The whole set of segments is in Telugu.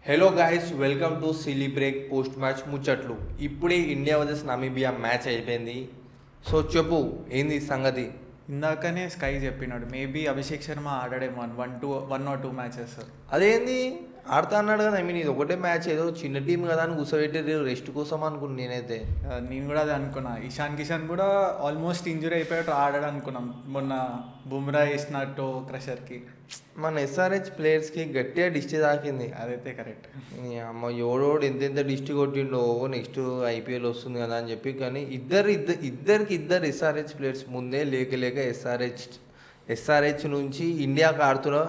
Hello guys, welcome to silly break post match ముచ్చట్లు. ఇప్పుడే ఇండియా వర్సెస్ నమీబియా మ్యాచ్ అయిపోయింది. సో చెప్పు, ఏంది సంగతి? ఇందాకనే స్కై చెప్పినాడు మేబీ అభిషేక్ శర్మ ఆడాడేమో వన్ ఆర్ టూ మ్యాచెస్. అదేంది, ఆడుతా అన్నాడు కదా. ఇది ఒకటే మ్యాచ్, ఏదో చిన్న టీం కదా అని కూర్చోబెట్టి రెస్ట్ కోసం అనుకున్నాను నేనైతే. నేను కూడా అదే అనుకున్నా. ఇషాన్ కిషన్ కూడా ఆల్మోస్ట్ ఇంజురీ అయిపోయాడు, ఆడాడు అనుకున్నాం. మొన్న బుమ్రా వేసినట్టు క్రషర్కి. మన ఎస్ఆర్హెచ్ ప్లేయర్స్కి గట్టిగా డిస్టి తాకింది. అదైతే కరెక్ట్. అమ్మ ఎవడోడు ఎంతెంత డిస్టి కొట్టిండో, నెక్స్ట్ ఐపీఎల్ వస్తుంది కదా అని చెప్పి. కానీ ఇద్దరు ఎస్ఆర్హెచ్ ప్లేయర్స్ ముందే లేక ఎస్ఆర్హెచ్ నుంచి ఇండియాకి ఆడుతున్న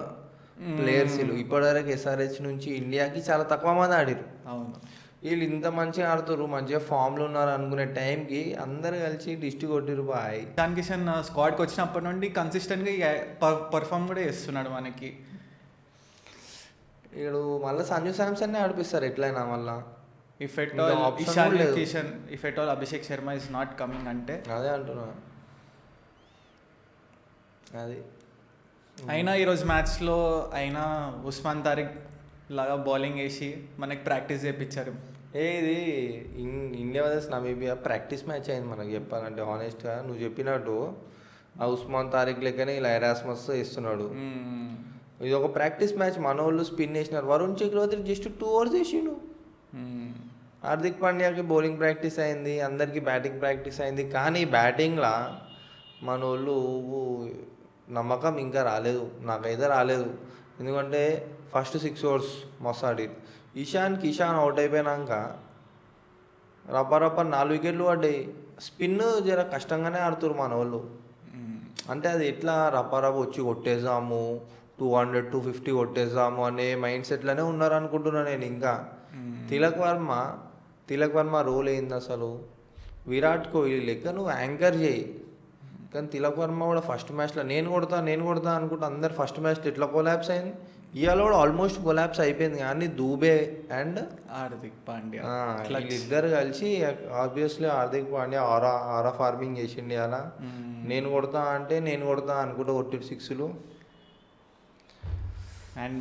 ప్లేయర్స్ ఇప్పటివరకు ఎస్ఆర్హెచ్ నుంచి ఇండియాకి చాలా తక్కువ మంది ఆడారు. అవును, వీళ్ళు ఇంత మంచిగా ఆడుతారు, మంచిగా ఫామ్లో ఉన్నారు అనుకునే టైంకి అందరు కలిసి డిస్టి కొట్టిరు బాయ్. ఇషాన్ కిషన్ స్క్వాడ్కి వచ్చినప్పటి నుండి కన్సిస్టెంట్గా పర్ఫామ్ కూడా చేస్తున్నాడు మనకి. వీడు మళ్ళీ సంజు శాంసన్ ఆడిపిస్తారు ఎట్లయినా మళ్ళీ. If at all Ishan Kishan, if at all Abhishek Sharma is not coming అంటే అదే అంటున్నా. అది అయినా ఈరోజు మ్యాచ్లో అయినా ఉస్మాన్ తారిక్ లాగా బౌలింగ్ వేసి మనకి ప్రాక్టీస్ చేయించారు. ఇది India versus Namibia practice match అయింది మనకి చెప్పాలంటే. హానెస్ట్గా నువ్వు చెప్పినట్టు ఆ ఉస్మాన్ తారిక్ లెక్కనే ఇలా ఎరాస్మస్ వేస్తున్నాడు. ఇది ఒక ప్రాక్టీస్ మ్యాచ్. మన వాళ్ళు స్పిన్ వేసినారు. వరుణ్ చక్రవర్తి జస్ట్ 2 overs వేసిండు. హార్దిక్ పాండ్యాకి బౌలింగ్ ప్రాక్టీస్ అయింది, అందరికీ బ్యాటింగ్ ప్రాక్టీస్ అయింది. కానీ బ్యాటింగ్లో మన వాళ్ళు నమ్మకం ఇంకా రాలేదు, నాకైతే రాలేదు. ఎందుకంటే ఫస్ట్ 6 overs మస్తు ఆడి కిషాన్ అవుట్ అయిపోయినాక రప్ప 4 wickets పడ్డాయి. స్పిన్ జర కష్టంగానే ఆడుతున్నారు మన వాళ్ళు. అంటే అది ఎట్లా రప్ప వచ్చి కొట్టేసాము, 200 250 కొట్టేసాము అనే మైండ్ సెట్లోనే ఉన్నారు అనుకుంటున్నాను నేను. ఇంకా తిలక్ వర్మ రోల్ ఏంది అసలు? విరాట్ కోహ్లీ లెక్క నువ్వు యాంకర్ చేయి. కానీ తిలక్ వర్మ కూడా ఫస్ట్ మ్యాచ్లో నేను కొడతా అనుకుంటా అందరు ఫస్ట్ మ్యాచ్లో ఎట్లా కొలాప్స్ అయింది. ఇవాళ కూడా ఆల్మోస్ట్ కొలాప్స్ అయిపోయింది. కానీ దూబే అండ్ హార్దిక్ పాండ్యా వీళ్ళిద్దరు కలిసి ఆబ్వియస్లీ హార్దిక్ పాండ్యా ఆరా ఫార్మింగ్ చేసిండి. అలా నేను కొడతా అనుకుంటా కొట్టి 6లు. అండ్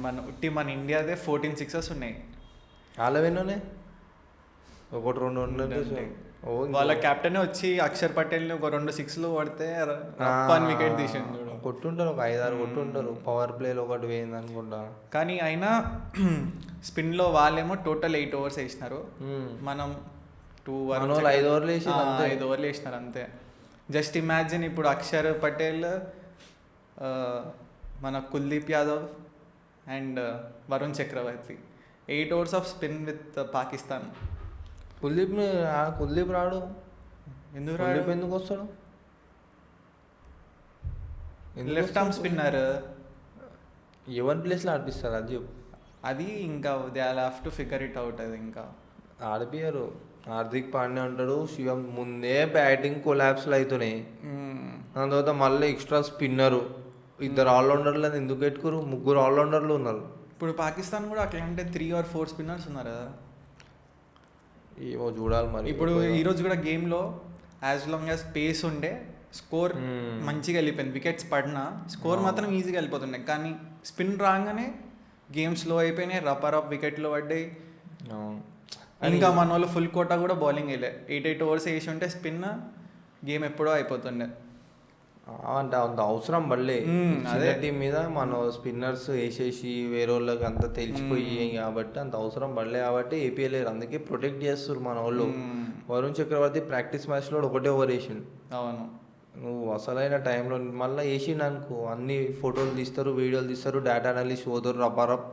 మన ఇండియాదే 14 sixes ఉన్నాయి. వాళ్ళవేనోనే ఒకటి 2 ఉన్నాయి. వాళ్ళ కెప్టెన్ వచ్చి అక్షర్ పటేల్ని ఒక 2 sixలు కొడితే వికెట్ తీసిండు. కొట్టుంటారు, ఒక 5-6 కొట్టుంటారు. పవర్ ప్లేలో ఒకటి వేయింది అనుకుంటా. కానీ అయినా స్పిన్లో వాళ్ళేమో టోటల్ 8 overs వేసినారు. మనం 5 overs వేసినారు అంతే. జస్ట్ ఇమాజిన్ ఇప్పుడు అక్షర్ పటేల్, మన Kuldeep Yadav and Varun Chakravarthy 8 overs of spin with Pakistan. Kuldeep రాడు. ఎందుకు వస్తాడు? Left arm spinner. ఎవరి ప్లేస్లో ఆడిపిస్తారు అది చెప్పు. అది ఇంకా they all have to figure it out. అది ఇంకా ఆడిపియరు. హార్దిక్ పాండ్యా అంటాడు, శివం ముందే బ్యాటింగ్ కొలాప్స్లు అవుతున్నాయి. దాని తర్వాత మళ్ళీ ఎక్స్ట్రా స్పిన్నరు. 2 ఆల్రౌండర్లు ఎందుకు పెట్టుకోరు? 3 ఆల్రౌండర్లు ఉన్నారు. ఇప్పుడు పాకిస్తాన్ కూడా అట్లా అంటే 3 or 4 స్పిన్నర్స్ ఉన్నారు కదా. ఏమో చూడాలి మరి. ఇప్పుడు ఈరోజు కూడా గేమ్లో యాజ్ లాంగ్ యాజ్ పేస్ ఉండే స్కోర్ మంచిగా వెళ్ళిపోయింది. వికెట్స్ పడినా స్కోర్ మాత్రం ఈజీగా వెళ్ళిపోతుండే. కానీ స్పిన్ రాగానే గేమ్ స్లో అయిపోయినాయి, రప్ వికెట్లు పడ్డాయి. ఇంకా మన వాళ్ళు ఫుల్ కోటా కూడా బౌలింగ్ వేయలే. 8 overs వేసి ఉంటే స్పిన్ గేమ్ ఎప్పుడో అయిపోతుండే. అంటే అంత అవసరం పడలే అదే టీం మీద. మన స్పిన్నర్స్ వేసేసి వేరే వాళ్ళకి అంతా తెలిసిపోయి కాబట్టి అంత అవసరం పడలే. కాబట్టి ఏపీఎల్ అందుకే ప్రొటెక్ట్ చేస్తారు మన వాళ్ళు. వరుణ్ చక్రవర్తి ప్రాక్టీస్ మ్యాచ్లో 1 over వేసిండు. అవును, నువ్వు అసలైన టైంలో మళ్ళీ వేసిండు అనుకో, అన్ని ఫోటోలు తీస్తారు, వీడియోలు తీస్తారు, డేటా అనలిస్ట్ పోతారు, రపారప్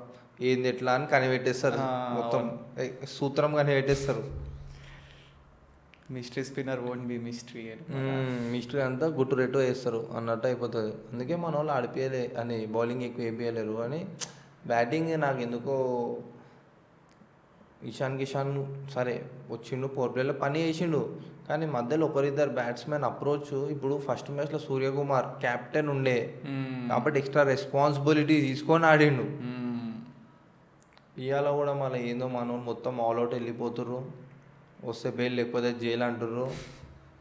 ఏంది ఎట్లా అని కనిపెట్టేస్తారు. మొత్తం సూత్రం కనిపెట్టేస్తారు. Mystery spinner won't be mystery అంతా గుట్టు రెట్టు వేస్తారు అన్నట్టు అయిపోతుంది. అందుకే మన వాళ్ళు ఆడిపియలే అని బౌలింగ్ ఎక్కువ వేయలేరు. అని బ్యాటింగ్ నాకు ఎందుకో ఇషాన్ కిషాన్ సరే వచ్చిండు, పవర్ ప్లేలో పని చేసిండు. కానీ మధ్యలో 1-2 బ్యాట్స్మెన్ అప్రోచ్. ఇప్పుడు ఫస్ట్ మ్యాచ్లో సూర్యకుమార్ కెప్టెన్ ఉండే కాబట్టి ఎక్స్ట్రా రెస్పాన్సిబిలిటీ తీసుకొని ఆడిండు. ఇవాళ కూడా మళ్ళీ ఏందో మనం మొత్తం ఆల్అవుట్ వెళ్ళిపోతుర్రు. వస్తే బెయిల్ లేకపోతే జైలు అంటుర్రు,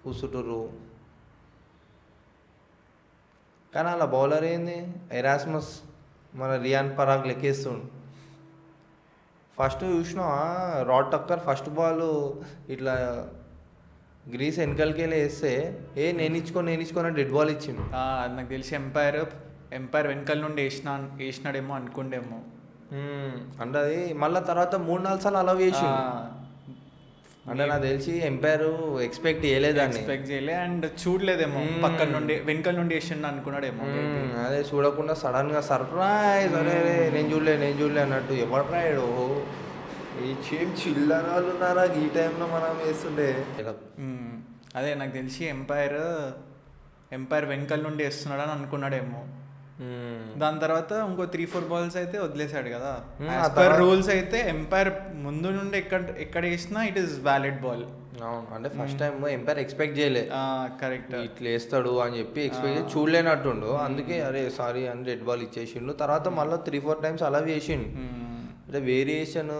కూసుటుర్రు. కానీ అలా బౌలర్ ఏంది ఎరాస్మస్ మన రియాన్ పరాగ్ లెక్కేస్తుండు. ఫస్ట్ చూసినావా రాడ్ టక్కర్ ఫస్ట్ బాల్ ఇట్లా గ్రీస్ వెనకాలకి వెళ్ళి వేస్తే నేను ఇచ్చుకొని డెడ్ బాల్ ఇచ్చిండు. అది నాకు తెలిసి ఎంపైర్ వెనకాల నుండి వేసినాడేమో అనుకుండేమో. అంటే అది మళ్ళీ తర్వాత 3-4 సార్లు అలౌ చేసి అంటే నాకు తెలిసి ఎంపైర్ ఎక్స్పెక్ట్ చేయలే అండ్ చూడలేదేమో, పక్కన నుండి వెనకాల నుండి వేసిండు అనుకున్నాడేమో. అదే చూడకుండా సడన్ గా సర్ప్రైజ్ అరే నేను చూడలే అన్నట్టు ఎవరు రాయడు ఈ చిల్లరాలు ఉన్నారా ఈ టైంలో మనం వేస్తుండే. అదే నాకు తెలిసి ఎంపైర్ వెనకాల నుండి వేస్తున్నాడు అని అనుకున్నాడేమో. దాని తర్వాత ఇంకో 3-4 బాల్స్ అయితే వదిలేశాడు కదా. రూల్స్ అయితే ఎంపైర్ ముందు నుండి ఎక్కడ వేసినా ఇట్ ఈస్ వ్యాలిడ్ బాల్. అవును, అంటే ఫస్ట్ టైం ఎంపైర్ ఎక్స్పెక్ట్ చేయలే. కరెక్ట్, ఇట్లా వేస్తాడు అని చెప్పి ఎక్స్పెక్ట్ చూడలేనట్టుండు. అందుకే అరే సారీ అని రెడ్ బాల్ ఇచ్చేసిండు. తర్వాత మళ్ళీ 3-4 టైమ్స్ అలా వేసిండు. అంటే variation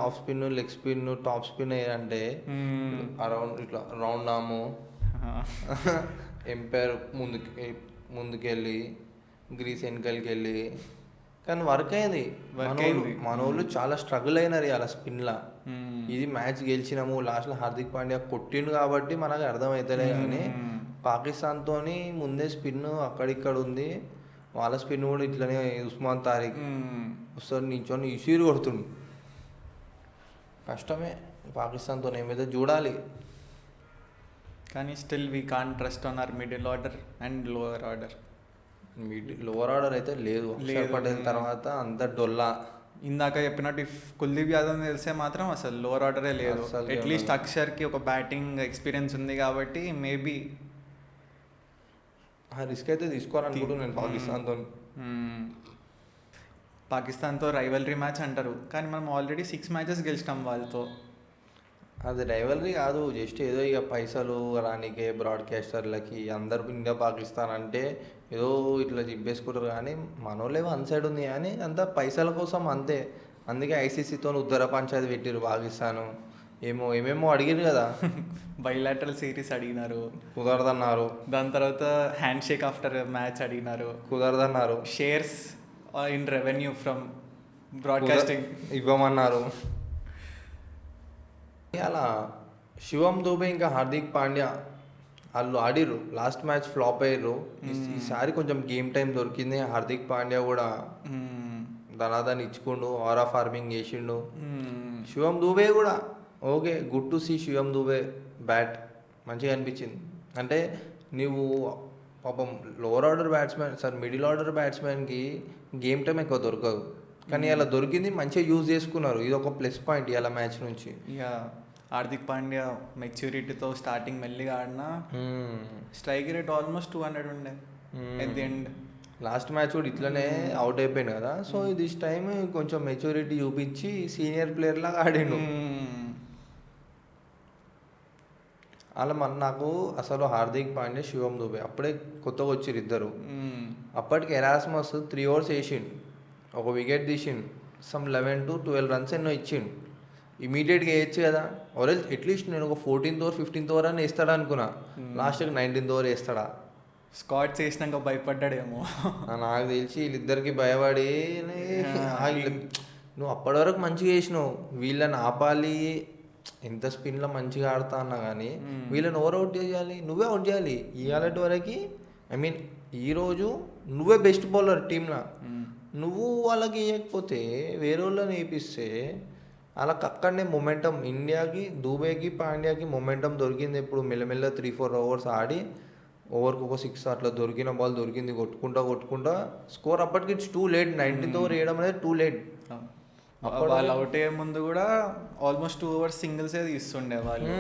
of spin, leg spin, top spin అంటే అరౌండ్ ఇట్లా రౌండ్ ఆము ఎంపైర్ ముందుకెళ్ళి గ్రీస్ వెనకాలకి వెళ్ళి కానీ వర్క్ అయింది. మన వాళ్ళు చాలా స్ట్రగుల్ అయినారు అలా స్పిన్లా. ఇది మ్యాచ్ గెలిచినాము, లాస్ట్లో హార్దిక్ పాండ్యా కొట్టిండు కాబట్టి మనకు అర్థమవుతలే. కానీ పాకిస్తాన్తో ముందే స్పిన్ అక్కడిక్కడ ఉంది. వాళ్ళ స్పిన్ కూడా ఇట్లనే ఉస్మాన్ తారిక్ వస్తాడు నించొని ఇసీరు కొడుతుండు. కష్టమే పాకిస్తాన్తో ఏమైతే చూడాలి. కానీ still we can't trust on hour middle order and lower order. Lower order అయితే లేదు. అక్షర్ పటేల్ తర్వాత అంత డొల్లా. ఇందాక చెప్పినట్టు కుల్దీప్ యాదవ్ తెలిసే మాత్రం అసలు లోవర్ ఆర్డరే లేదు. అట్లీస్ట్ అక్షర్కి ఒక బ్యాటింగ్ ఎక్స్పీరియన్స్ ఉంది కాబట్టి మేబీ రిస్క్ అయితే తీసుకోవాలనుకుంటున్నాను నేను పాకిస్తాన్తో రైవలరీ మ్యాచ్ అంటారు కానీ మనం ఆల్రెడీ 6 మ్యాచెస్ గెలిచినాం వాళ్ళతో. అది రైవలరీ కాదు, జస్ట్ ఏదో ఇక పైసలు రానికే బ్రాడ్కాస్టర్లకి అందరు ఇండియా పాకిస్తాన్ అంటే ఏదో ఇట్లా జిబ్బేసుకుంటారు. కానీ మనోళ్ళే వన్ సైడ్ ఉంది కానీ అంతా పైసల కోసం అంతే. అందుకే ఐసీసీతో ఉత్తర పంచాయతీ పెట్టిరు పాకిస్తాను. ఏమేమో అడిగారు కదా. బైలాటరల్ సిరీస్ అడిగినారు, కుదరదన్నారు. దాని తర్వాత హ్యాండ్ షేక్ ఆఫ్టర్ మ్యాచ్ అడిగినారు, కుదరదన్నారు. Shares in revenue from broadcasting ఇవ్వమన్నారు. అలా శివం దూబే ఇంకా హార్దిక్ పాండ్యా వాళ్ళు ఆడిర్రు. లాస్ట్ మ్యాచ్ ఫ్లాప్ అయ్యారు. ఈసారి కొంచెం గేమ్ టైం దొరికింది. హార్దిక్ పాండ్యా కూడా ధనాదాన్ని ఇచ్చుకుండు, ఆరా ఫార్మింగ్ చేసిండు. శివం దూబే కూడా okay, good to see Shivam Dube bat మంచిగా అనిపించింది. అంటే నువ్వు పాపం lower order batsmen middle order బ్యాట్స్మెన్కి గేమ్ టైం ఎక్కువ దొరకదు. కానీ అలా దొరికింది, మంచిగా యూజ్ చేసుకున్నారు. ఇది ఒక ప్లస్ పాయింట్ ఇలా మ్యాచ్ నుంచి. ఇక హార్దిక్ పాండ్యా మెచ్యూరిటీతో స్టార్టింగ్ మెల్లిగా ఆడినా స్ట్రైక్ రేట్ ఆల్మోస్ట్ 200 ఉండే at the end. Last match కూడా ఇట్లనే అవుట్ అయిపోయింది కదా. సో దిస్ టైం కొంచెం మెచ్యూరిటీ చూపించి సీనియర్ ప్లేయర్ లాగా ఆడిండు. అలా నాకు అసలు హార్దిక్ పాండ్యా, శివం దుబే అప్పుడే కొత్తగా వచ్చిర్రు ఇద్దరు. అప్పటికి ఎరాస్మస్ 3 overs వేసిండు, ఒక వికెట్ తీసిండు, సమ్ 11 to 12 runs ఎన్నో ఇచ్చిండు. ఇమీడియట్గా వేయచ్చు కదా. ఓవరాల్ అట్లీస్ట్ నేను ఒక 14th over 15th over అని వేస్తాడా అనుకున్నా. లాస్ట్కి 19th over వేస్తాడా. స్కాట్స్ వేసినాక భయపడ్డాడేమో. నాకు తెలిసి వీళ్ళిద్దరికి భయపడి నువ్వు అప్పటి వరకు మంచిగా వేసినావు, వీళ్ళని ఆపాలి, ఎంత స్పిన్లో మంచిగా ఆడుతా అన్నా కానీ వీళ్ళని ఓవర్ అవుట్ చేయాలి, నువ్వే అవుట్ చేయాలి. ఇవాళటి వరకు ఈరోజు నువ్వే బెస్ట్ బౌలర్ టీంలో, నువ్వు వాళ్ళకి ఇవ్వకపోతే వేరే వాళ్ళని వేయిస్తే వాళ్ళకి అక్కడనే మొమెంటం. ఇండియాకి దూబేకి పాండ్యాకి మొమెంటం దొరికింది. ఇప్పుడు మెల్లమెల్ల 3-4 overs ఆడి ఓవర్కి ఒక 6 అట్లా దొరికిన బాల్ దొరికింది, కొట్టుకుంటా స్కోర్ అప్పటికి it's too late. 19th over వేయడం అనేది టూ లేట్. వాళ్ళు అవుట్ అయ్యే ముందు కూడా ఆల్మోస్ట్ 2 overs సింగిల్సే తీస్తుండే వాళ్ళు.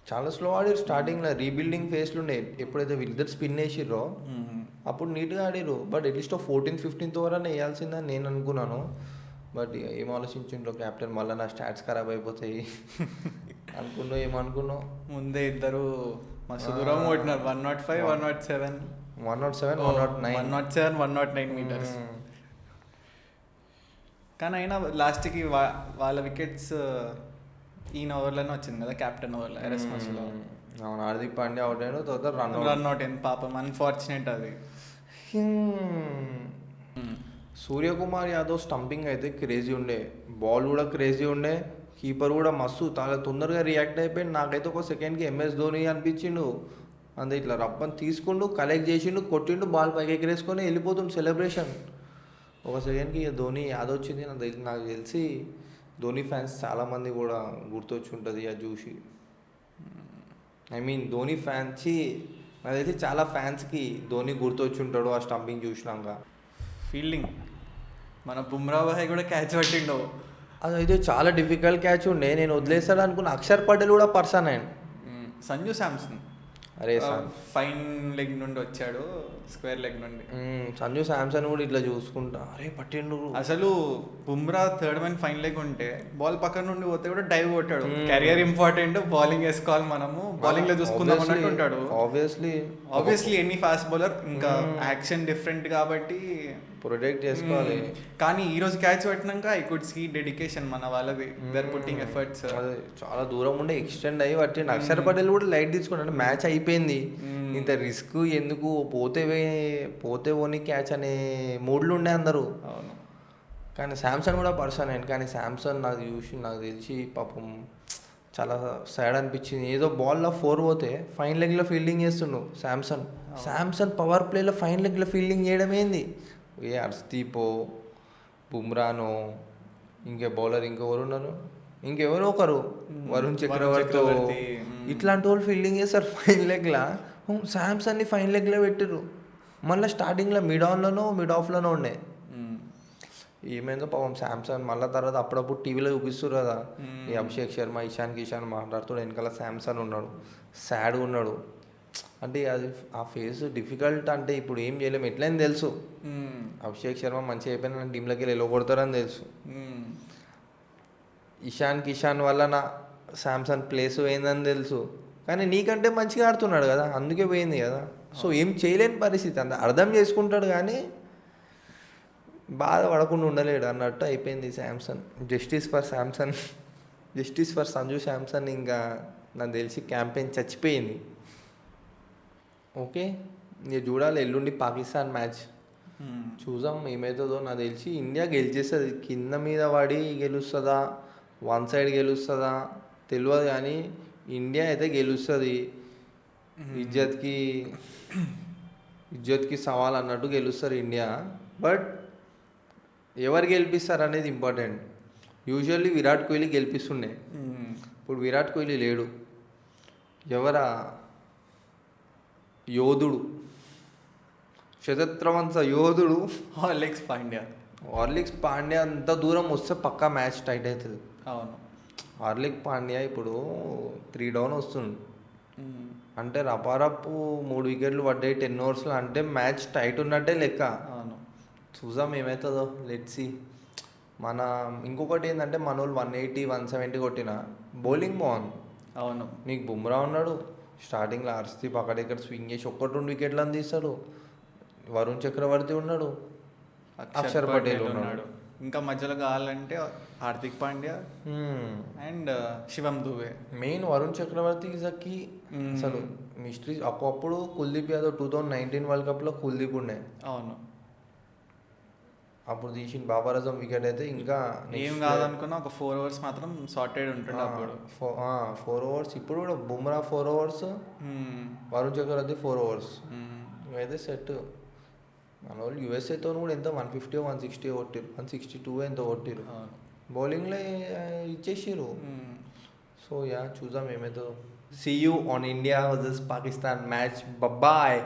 చాలా స్లో ఆడారు స్టార్టింగ్లో, రీబిల్డింగ్ ఫేస్లు ఉండే. ఎప్పుడైతే వీళ్ళిద్దరు స్పిన్ వేసిర్రో అప్పుడు నీట్గా ఆడారు. But at least 14th 15th over అని వేయాల్సిందని నేను అనుకున్నాను. బట్ ఏం ఆలోచించిండ్రో కెప్టెన్, మళ్ళీ నా స్టాట్స్ ఖరాబ్ అయిపోతాయి అనుకున్నావు. ఏమనుకున్నావు? ముందే ఇద్దరు మస్తు దూరం కొట్టినారు. 105, 107, 109 meters. కానీ అయినా లాస్ట్కి వాళ్ళ వికెట్స్ ఈయన ఓవర్లోనే వచ్చింది కదా, కెప్టెన్ ఓవర్లో ఎరాస్మస్లో. అవును, హార్దిక్ పాండ్యా అవుట్ అయిన తర్వాత రన్ అవుట్ అయింది పాపం. అన్ఫార్చునేట్ అది. సూర్యకుమార్ యాదవ్ స్టంపింగ్ అయితే క్రేజీ ఉండే, బాల్ కూడా క్రేజీ ఉండే, కీపర్ కూడా మస్తు చాలా తొందరగా రియాక్ట్ అయిపోయింది. నాకైతే ఒక సెకండ్కి ఎంఎస్ ధోని అనిపించిండు. అంతే ఇట్లా రప్పని తీసుకుండు, కలెక్ట్ చేసిండు, కొట్టిండు, బాల్ పైకి ఎగరేసుకొని వెళ్ళిపోతుంది సెలబ్రేషన్. ఒక సెకండ్కి ఇక ధోని యాదవ్ వచ్చింది. నాకు తెలిసి ధోని ఫ్యాన్స్ చాలామంది కూడా గుర్తొచ్చి ఉంటుంది అది చూసి. ఐ మీన్ ధోని ఫ్యాన్స్ నాకు తెలిసి చాలా ఫ్యాన్స్కి ధోని గుర్తొచ్చి ఉంటాడు ఆ స్టంపింగ్ చూసినాక. ఫీల్డింగ్ మన బుమ్రా భాయ్ కూడా క్యాచ్ పట్టిండు. అదైతే చాలా డిఫికల్ట్ క్యాచ్ ఉండే, నేను వదిలేస్తాడు అనుకున్న. అక్షర్ పటేల్ కూడా పర్సన్ అండ్ సంజు శాంసన్ అరే ఫైన్ లెగ్ నుండి వచ్చాడు, స్క్వేర్ లెగ్ నుండి. సంజు శాంసన్ కూడా ఇట్లా చూసుకుంటా అరే పట్టిండు. అసలు Bumrah third man fine leg ఉంటే బాల్ పక్కన నుండి పోతే కూడా డైవ్ కొట్టాడు. కెరియర్ ఇంపార్టెంట్, బౌలింగ్ వేసుకోవాలి మనము, బౌలింగ్ లో చూసుకుందాం అన్నట్టు ఉంటాడు. ఆబ్వియస్లీ ఎనీ ఫాస్ట్ బౌలర్, ఇంకా యాక్షన్ డిఫరెంట్ కాబట్టి ప్రొటెక్ట్ చేసుకోవాలి. కానీ ఈ రోజు క్యాచ్ పట్టినాక ఐ కుడ్ సీ డెడికేషన్ మన వాళ్ళది, దర్ పుట్టింగ్ ఎఫర్ట్స్. చాలా దూరం ఉండే ఎక్స్టెండ్ అయ్యి పట్టిండు. అక్షర్ పటేల్ కూడా లైట్ తీసుకున్నాడు, మ్యాచ్ అయిపోయింది, ఇంత రిస్క్ ఎందుకు, పోతే ఓని క్యాచ్ అనే మూడ్లు ఉండే అందరూ. అవును. కానీ శాంసన్ కూడా పర్సన్ అండ్ కానీ శాంసన్ నాకు తెలిసి పాపం చాలా సాడ్ అనిపించింది. ఏదో బాల్లో 4 పోతే ఫైన్ లెగ్లో ఫీల్డింగ్ చేస్తుండు శాంసన్ పవర్ ప్లేలో ఫైన్ లెగ్లో ఫీల్డింగ్ చేయడం ఏంది? హర్షదీపో, బుమ్రానో, ఇంకే బౌలర్ ఇంకెవరో ఒకరు, వరుణ్ చక్రవర్తి, ఇట్లాంటి వాళ్ళు ఫీల్డింగ్ చేస్తారు ఫైన్ లెగ్లా. శాంసన్ని ఫైన్ లెగ్లో పెట్టిర్రు. మళ్ళీ స్టార్టింగ్లో మిడ్ ఆఫ్లోనో ఉండే. ఏమైందో పాపం శాంసన్. మళ్ళీ తర్వాత అప్పుడప్పుడు టీవీలో చూపిస్తారు కదా, ఈ అభిషేక్ శర్మ, ఇషాన్ కిషాన్ మాట్లాడుతూ వెనకాల శాంసన్ ఉన్నాడు, సాడ్గా ఉన్నాడు. అంటే అది ఆ ఫేస్ డిఫికల్ట్. అంటే ఇప్పుడు ఏం చేయలేము, ఎట్లయినా తెలుసు అభిషేక్ శర్మ మంచిగా అయిపోయిన టీంలోకి వెళ్ళి కొడతారని తెలుసు. ఇషాన్ కిషాన్ వల్ల నా శాంసన్ ప్లేస్ పోయిందని తెలుసు. కానీ నీకంటే మంచిగా ఆడుతున్నాడు కదా, అందుకే పోయింది కదా. సో ఏం చేయలేని పరిస్థితి, అంత అర్థం చేసుకుంటాడు కానీ బాధపడకుండా ఉండలేడు అన్నట్టు అయిపోయింది శాంసన్. Justice for Sanju Samson. ఇంకా నాకు తెలిసి క్యాంపెయిన్ చచ్చిపోయింది. ఓకే, ఇక చూడాలి ఎల్లుండి పాకిస్తాన్ మ్యాచ్, చూద్దాం ఏమవుతుందో. నాకు తెలిసి ఇండియా గెలిచేస్తుంది, కింద మీద పడి గెలుస్తుందా, వన్ సైడ్ గెలుస్తుందా తెలియదు, కానీ ఇండియా అయితే గెలుస్తుంది. ఇజ్జత్కి సవాల్ అన్నట్టు గెలుస్తారు ఇండియా. బట్ ఎవరు గెలిపిస్తారు అనేది ఇంపార్టెంట్. యూజువల్లీ విరాట్ కోహ్లీ గెలిపిస్తుండే, ఇప్పుడు విరాట్ కోహ్లీ లేడు. ఎవరా యోధుడు, శతత్రవంత యోధుడు హార్లిక్స్ పాండ్యా అంత దూరం వస్తే పక్కా మ్యాచ్ టైట్ అవుతుంది. అవును. హార్లిక్ పాండ్యా ఇప్పుడు 3 డౌన్ వస్తుంది అంటే రపారప్పు 3 వికెట్లు పడ్డాయి 10 ఓవర్స్లో, అంటే మ్యాచ్ టైట్ ఉన్నట్టే లెక్క. అవును. చూద్దాం ఏమవుతుందో, లెట్స్ సీ. ఇంకొకటి ఏంటంటే మన వాళ్ళు 180, 170 కొట్టిన బౌలింగ్ బాగుంది. అవును. నీకు బుమ్రా ఉన్నాడు, స్టార్టింగ్లో హర్షదీప్ అక్కడిక్కడ స్వింగ్ చేసి 1-2 వికెట్లు అందిస్తాడు. వరుణ్ చక్రవర్తి ఉన్నాడు, అక్షర్ పటేల్ ఉన్నాడు. ఇంకా మధ్యలో కావాలంటే Hardik Pandya and Shivam Dube. Main Varun Chakravarthy key అసలు మిస్టరీ. ఒకప్పుడు కుల్దీప్ యాదవ్ 2019 వరల్డ్ కప్లో కుల్దీప్ ఉండే. అవును. అప్పుడు తీసిన బాబర్ అజం వికెట్ అయితే ఇంకా ఏం కాదనుకున్నా ఒక 4 ఓవర్స్ మాత్రం సార్టెడ్ ఉంటుంది అప్పుడు. 4 ఓవర్స్. ఇప్పుడు కూడా బుమ్రా 4 ఓవర్స్, వరుణ్ చక్రవర్తి 4 ఓవర్స్. ఇవైతే సెట్. మన వాళ్ళు యూఎస్ఏతో కూడా ఎంత 150, 160 కొట్టిరు, 162 ఎంత కొట్టిరు. బౌలింగ్లో ఇచ్చేసిరు. సో చూద్దాం ఏమవుతుందో. See you on India versus Pakistan match. Bye bye.